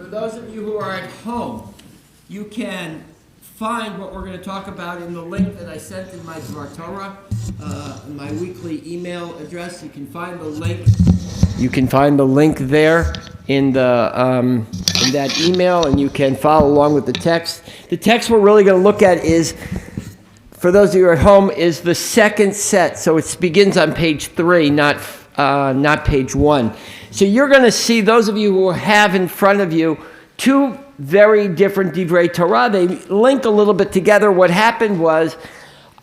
For those of you who are at home, you can find what we're going to talk about in the link that I sent in my Dvar Torah, my weekly email address. You can find the link. You can find the link there in that email, and you can follow along with the text. The text we're really going to look at is, for those of you at home, is the second set. So it begins on page 3, not page 1. So you're going to see, those of you who have in front of you, two very different Divrei Torah. They link a little bit together. What happened was,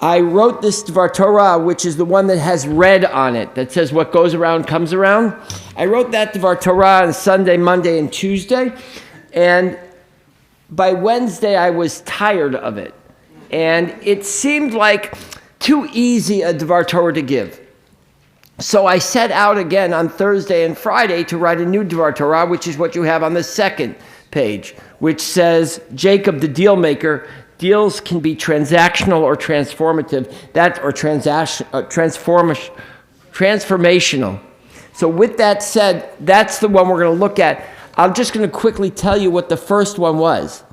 I wrote this Dvar Torah, which is the one that has red on it, that says what goes around comes around. I wrote that Dvar Torah on Sunday, Monday, and Tuesday. And by Wednesday, I was tired of it. And it seemed like too easy a Dvar Torah to give. So I set out again on Thursday and Friday to write a new Dvar Torah, which is what you have on the second page, which says, Jacob the deal maker. Deals can be transactional or transformative, transformational. So with that said, that's the one we're going to look at. I'm just going to quickly tell you what the first one was.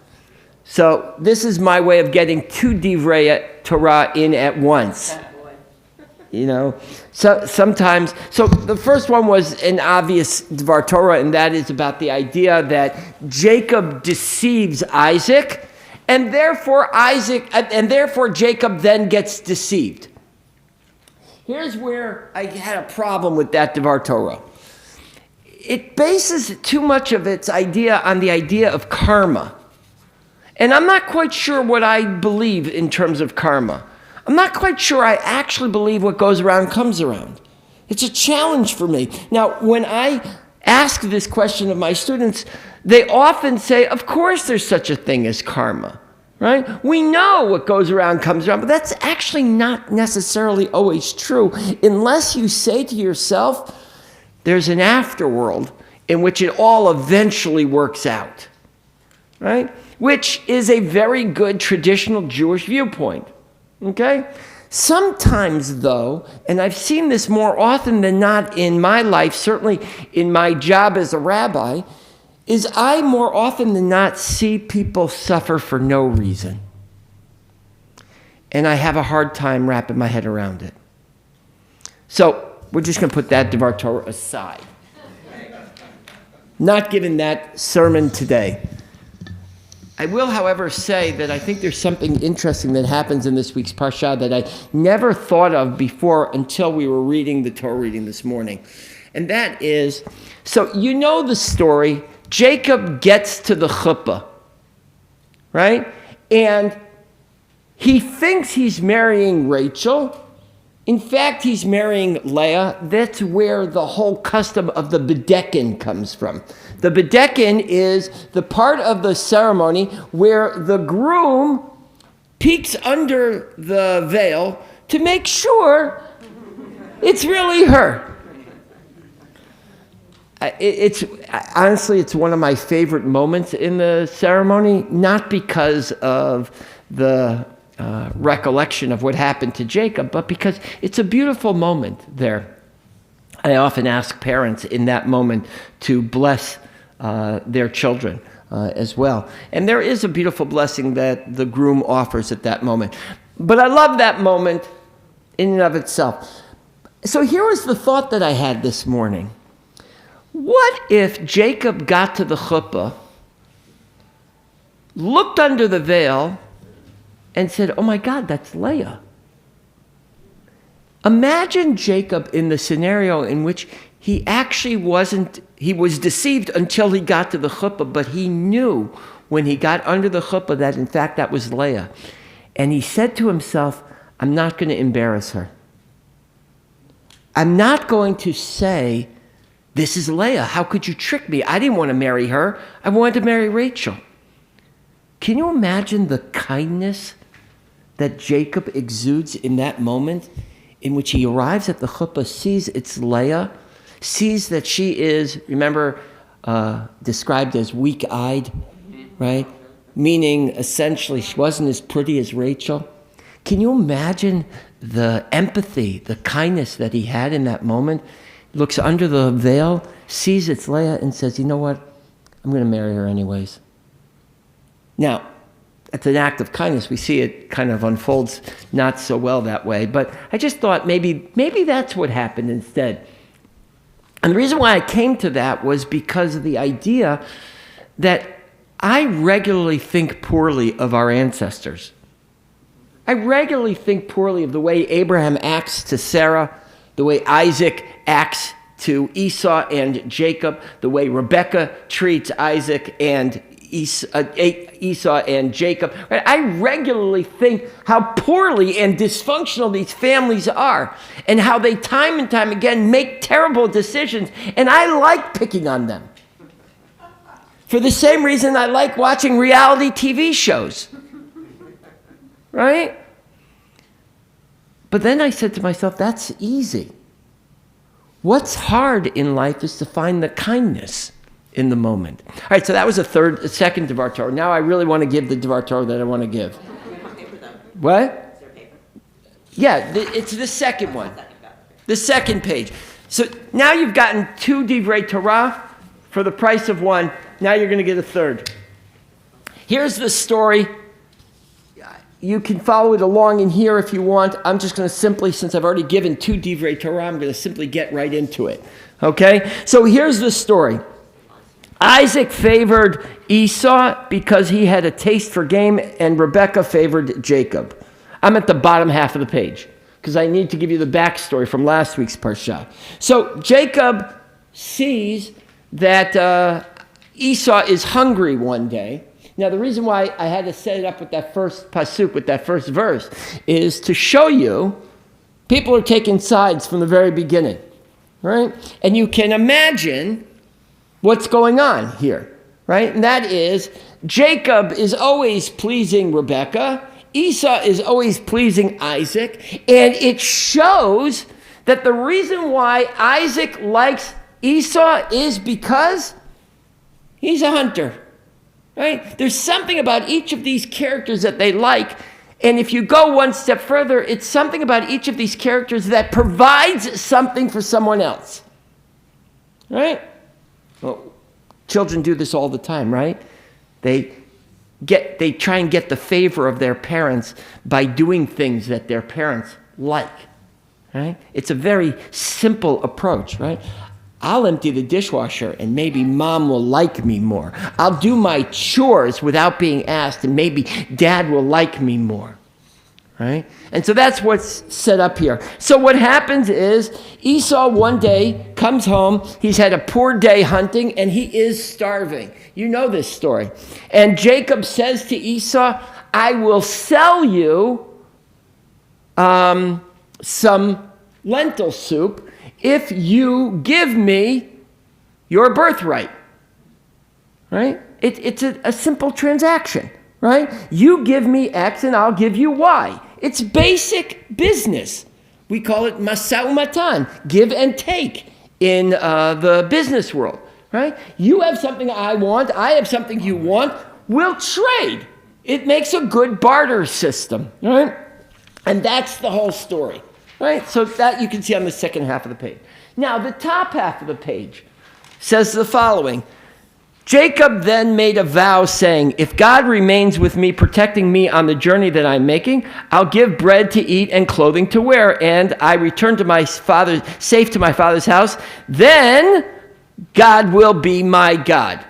So this is my way of getting two Divrei Torah in at once. You know, so sometimes, so the first one was an obvious Dvar Torah, and that is about the idea that Jacob deceives Isaac, and therefore Jacob then gets deceived. Here's where I had a problem with that Dvar Torah. It bases too much of its idea on the idea of karma. And I'm not quite sure what I believe in terms of karma. I'm not quite sure I actually believe what goes around comes around. It's a challenge for me. Now, when I ask this question of my students, they often say, of course there's such a thing as karma, right? We know what goes around comes around, but that's actually not necessarily always true unless you say to yourself, there's an afterworld in which it all eventually works out, right? Which is a very good traditional Jewish viewpoint. Okay? Sometimes, though, and I've seen this more often than not in my life, certainly in my job as a rabbi, is I more often than not see people suffer for no reason. And I have a hard time wrapping my head around it. So, we're just going to put that Dvar Torah aside. Not giving that sermon today. I will, however, say that I think there's something interesting that happens in this week's Parashat that I never thought of before until we were reading the Torah reading this morning. And that is, so you know the story, Jacob gets to the chuppah, right? And he thinks he's marrying Rachel. In fact, he's marrying Leah. That's where the whole custom of the bedekin comes from. The bedekin is the part of the ceremony where the groom peeks under the veil to make sure it's really her. Honestly, it's one of my favorite moments in the ceremony, not because of the recollection of what happened to Jacob, but because it's a beautiful moment there. I often ask parents in that moment to bless their children as well. And there is a beautiful blessing that the groom offers at that moment. But I love that moment in and of itself. So here was the thought that I had this morning. What if Jacob got to the chuppah, looked under the veil, and said, oh my God, that's Leah. Imagine Jacob in the scenario in which he actually he was deceived until he got to the chuppah, but he knew when he got under the chuppah that in fact that was Leah. And he said to himself, I'm not going to embarrass her. I'm not going to say, this is Leah. How could you trick me? I didn't want to marry her. I wanted to marry Rachel. Can you imagine the kindness that Jacob exudes in that moment in which he arrives at the chuppah, sees it's Leah, sees that she is, remember, described as weak-eyed, right? Meaning, essentially, she wasn't as pretty as Rachel. Can you imagine the empathy, the kindness that he had in that moment? Looks under the veil, sees it's Leah, and says, you know what? I'm going to marry her anyways. Now, it's an act of kindness. We see it kind of unfolds not so well that way. But I just thought maybe that's what happened instead. And the reason why I came to that was because of the idea that I regularly think poorly of our ancestors. I regularly think poorly of the way Abraham acts to Sarah, the way Isaac acts to Esau and Jacob, the way Rebekah treats Isaac and Esau and Jacob. Right? I regularly think how poorly and dysfunctional these families are and how they time and time again make terrible decisions, and I like picking on them. For the same reason I like watching reality TV shows. Right? But then I said to myself, that's easy. What's hard in life is to find the kindness in the moment. All right, so that was a second Devar Torah. Now I really want to give the Devar Torah that I want to give. What? Is there paper? Yeah, it's the second one. The second page. So now you've gotten 2 Divrei Torah for the price of 1. Now you're going to get a third. Here's the story. You can follow it along in here if you want. I'm just going to simply, since I've already given 2 Divrei Torah, I'm going to simply get right into it. Okay? So here's the story. Isaac favored Esau because he had a taste for game, and Rebekah favored Jacob. I'm at the bottom half of the page because I need to give you the backstory from last week's Parashat. So Jacob sees that Esau is hungry one day. Now, the reason why I had to set it up with that first pasuk, with that first verse, is to show you people are taking sides from the very beginning, right? And you can imagine what's going on here, right? And that is Jacob is always pleasing Rebekah. Esau is always pleasing Isaac. And it shows that the reason why Isaac likes Esau is because he's a hunter. Right? There's something about each of these characters that they like, and if you go one step further, it's something about each of these characters that provides something for someone else. Right? Well, children do this all the time, right? They try and get the favor of their parents by doing things that their parents like. Right? It's a very simple approach, right? I'll empty the dishwasher and maybe mom will like me more. I'll do my chores without being asked and maybe dad will like me more. Right? And so that's what's set up here. So what happens is Esau one day comes home. He's had a poor day hunting and he is starving. You know this story. And Jacob says to Esau, I will sell you some lentil soup if you give me your birthright, right? It's a simple transaction, right? You give me X and I'll give you Y. It's basic business. We call it masau matan, give and take in the business world, right? You have something I want, I have something you want, we'll trade. It makes a good barter system, right? And that's the whole story. Right? So that you can see on the second half of the page. Now, the top half of the page says the following. Jacob then made a vow saying, if God remains with me, protecting me on the journey that I'm making, I'll give bread to eat and clothing to wear, and I return to my father, safe to my father's house, then God will be my God.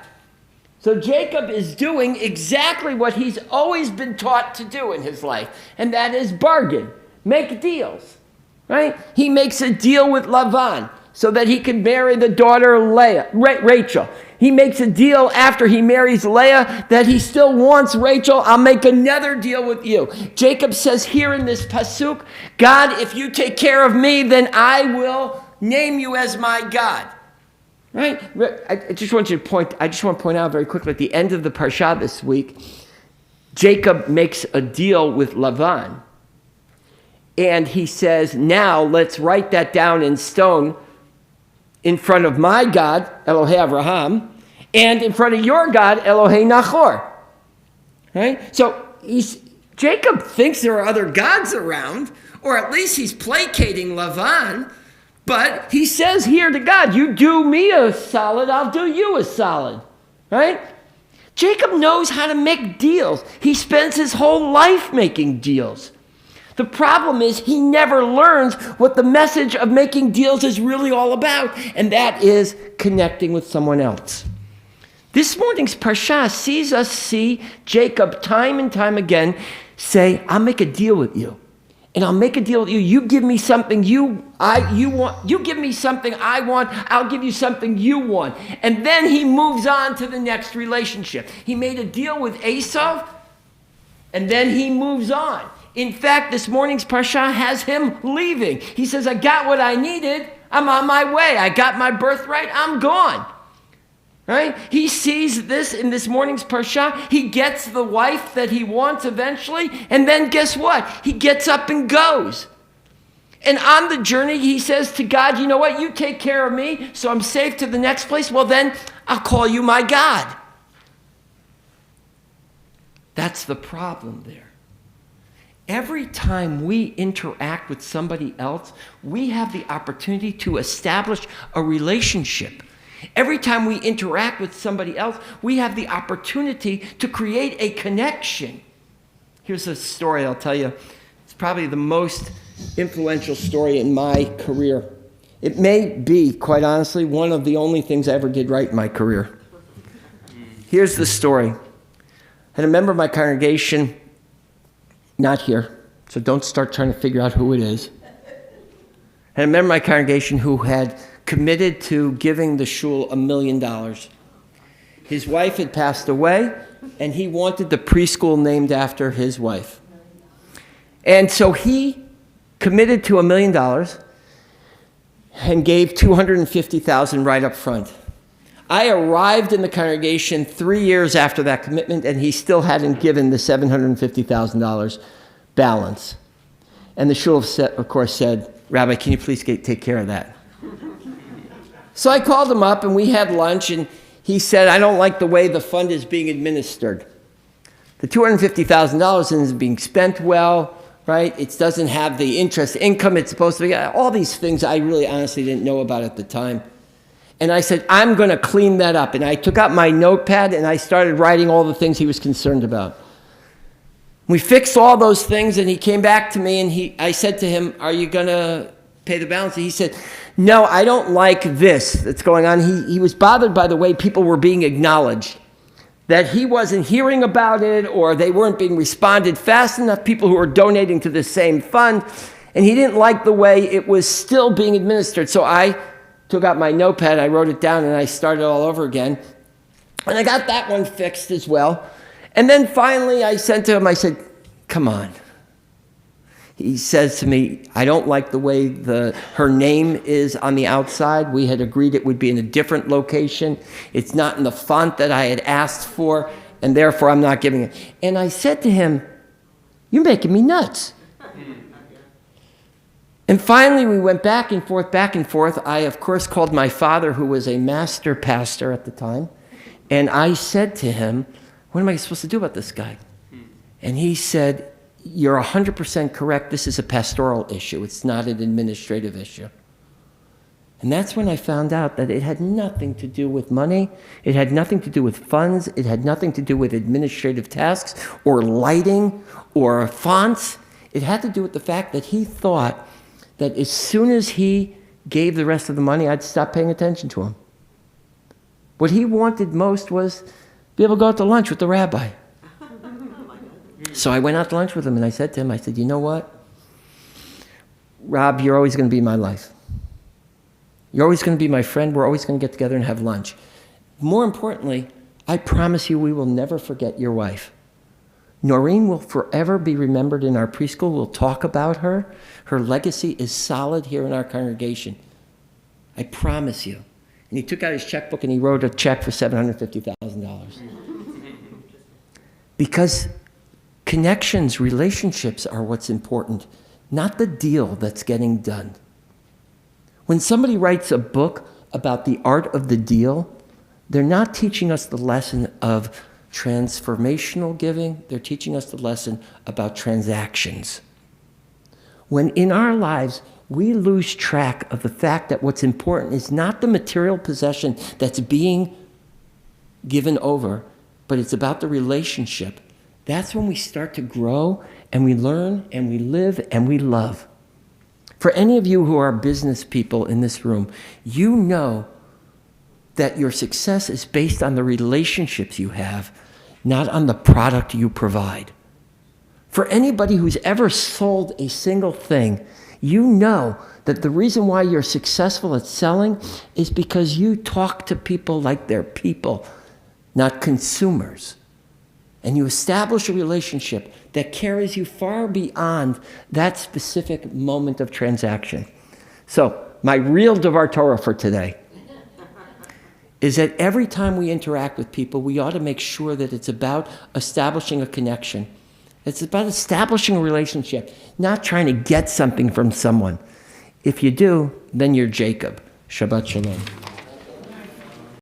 So Jacob is doing exactly what he's always been taught to do in his life, and that is bargain, make deals. Right? He makes a deal with Lavan so that he can marry the daughter Rachel. He makes a deal after he marries Leah that he still wants Rachel. I'll make another deal with you. Jacob says here in this pasuk, God, if you take care of me, then I will name you as my God. Right? I just want to point out very quickly at the end of the Parashat this week, Jacob makes a deal with Lavan. And he says, now let's write that down in stone in front of my God, Elohei Avraham, and in front of your God, Elohei Nachor. Right? So Jacob thinks there are other gods around, or at least he's placating Lavan, but he says here to God, you do me a solid, I'll do you a solid. right? Jacob knows how to make deals. He spends his whole life making deals. The problem is he never learns what the message of making deals is really all about, and that is connecting with someone else. This morning's Parsha sees us see Jacob time and time again say, I'll make a deal with you. And I'll make a deal with you. You give me something you want. You give me something I want. I'll give you something you want. And then he moves on to the next relationship. He made a deal with Esau, and then he moves on. In fact, this morning's Parsha has him leaving. He says, I got what I needed. I'm on my way. I got my birthright. I'm gone. Right? He sees this in this morning's Parsha. He gets the wife that he wants eventually. And then guess what? He gets up and goes. And on the journey, he says to God, you know what? You take care of me so I'm safe to the next place. Well, then I'll call you my God. That's the problem there. Every time we interact with somebody else, we have the opportunity to establish a relationship. Every time we interact with somebody else, we have the opportunity to create a connection. Here's a story I'll tell you. It's probably the most influential story in my career. It may be, quite honestly, one of the only things I ever did right in my career. Here's the story. I had a member of my congregation, not here, so don't start trying to figure out who it is. I had a member of my congregation who had committed to giving the shul $1 million. His wife had passed away, and he wanted the preschool named after his wife. And so he committed to $1 million and gave $250,000 right up front. I arrived in the congregation 3 years after that commitment, and he still hadn't given the $750,000 balance. And the shul, of course, said, Rabbi, can you please take care of that? So I called him up, and we had lunch, and he said, I don't like the way the fund is being administered. The $250,000 isn't being spent well, right? It doesn't have the interest income it's supposed to be. All these things I really honestly didn't know about at the time. And I said, I'm going to clean that up. And I took out my notepad, and I started writing all the things he was concerned about. We fixed all those things, and he came back to me, and I said to him, are you going to pay the balance? And he said, no, I don't like this that's going on. He was bothered by the way people were being acknowledged, that he wasn't hearing about it, or they weren't being responded fast enough, people who were donating to the same fund, and he didn't like the way it was still being administered. So I took out my notepad, I wrote it down, and I started all over again. And I got that one fixed as well. And then finally I said to him, I said, come on. He says to me, I don't like the way her name is on the outside. We had agreed it would be in a different location. It's not in the font that I had asked for, and therefore I'm not giving it. And I said to him, you're making me nuts. And finally we went back and forth. I, of course, called my father, who was a master pastor at the time, and I said to him, what am I supposed to do about this guy? And he said, you're 100% correct. This is a pastoral issue. It's not an administrative issue. And that's when I found out that it had nothing to do with money. It had nothing to do with funds. It had nothing to do with administrative tasks or lighting or fonts. It had to do with the fact that he thought that as soon as he gave the rest of the money, I'd stop paying attention to him. What he wanted most was be able to go out to lunch with the rabbi. So I went out to lunch with him, and I said to him, I said, you know what? Rob, you're always going to be in my life. You're always going to be my friend. We're always going to get together and have lunch. More importantly, I promise you we will never forget your wife. Noreen will forever be remembered in our preschool. We'll talk about her. Her legacy is solid here in our congregation. I promise you. And he took out his checkbook, and he wrote a check for $750,000. Because connections, relationships are what's important, not the deal that's getting done. When somebody writes a book about the art of the deal, they're not teaching us the lesson of transformational giving. They're teaching us the lesson about transactions. When in our lives, we lose track of the fact that what's important is not the material possession that's being given over, but it's about the relationship, that's when we start to grow and we learn and we live and we love. For any of you who are business people in this room, you know that your success is based on the relationships you have, not on the product you provide. For anybody who's ever sold a single thing, you know that the reason why you're successful at selling is because you talk to people like they're people, not consumers. And you establish a relationship that carries you far beyond that specific moment of transaction. So, my real Devar Torah for today is that every time we interact with people, we ought to make sure that it's about establishing a connection. It's about establishing a relationship, not trying to get something from someone. If you do, then you're Jacob. Shabbat Shalom.